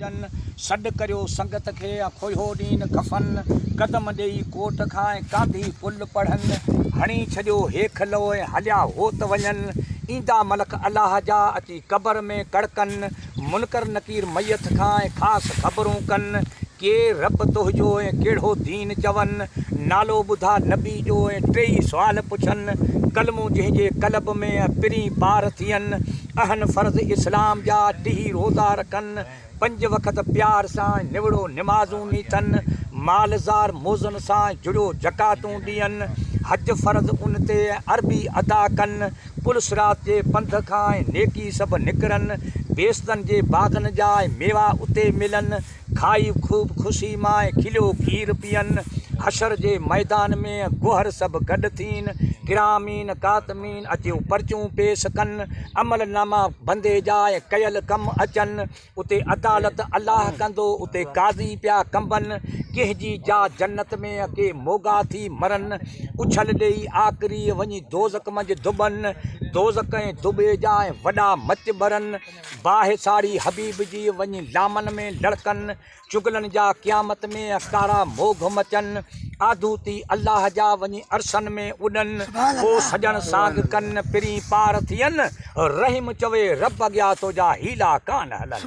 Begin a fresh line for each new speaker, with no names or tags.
जन सॾ करियो संगत खे खोयो ॾीन खफ़न कदम ॾेई कोट खां कांधी पुल पढ़नि हणी छॾियो हेख लोए हलिया होत वञनि ईंदा मलक अलाह जा अची क़बर में कड़कनि मुनकर नकीर मैयत खां ख़ासि ख़बरूं कनि के रब तुंहिंजो कहिड़ो दीन चवनि नालो ॿुधा नबी जो टेई सुवाल पुछनि कलमूं जंहिंजे कलब में पिरी पार थियनि अहन फ़र्ज़ इस्लाम जा 3 रोज़ा रखनि 5 वक़्त प्यार सां निवड़ो निमाज़ूं नीथनि मालज़ार मोज़न सां जुड़ियो जकातूं ॾियनि हज फ़र्ज़ उन ते अरबी अदा कनि पुलिस रात जे पंध खां नेकी सभु निकिरनि बेस्तनि जे बाग़नि जा मेवा उते मिलनि खाई खूब ख़ुशी मां खिलियो खीर पीअनि हशर जे मैदान में गुहर सभु गॾु थीन किरामीन कातमीन अची पर्चियूं पेश कनि अमल नामा बंदे जा कयल कम अचनि उते अदालत अलाह कंदो उते काज़ी पिया कंबनि कंहिंजी जा जन्नत में के मोगा थी मरनि उछल ॾेई आख़िरी वञी दोज़क मंझि दुबनि दोज़क ऐं दुबे जा वॾा मच भरनि बाहि साड़ी हबीब जी वञी लामन में लड़कनि चुगलनि जा क़यामत में कारा मोघ मचनि आदूती अल्लाह जा वञी अरसन में उॾनि पोइ सॼण साग कनि पिरी पार थियनि रहीम चवे रब अॻियां तुंहिंजा हीला कान हलनि।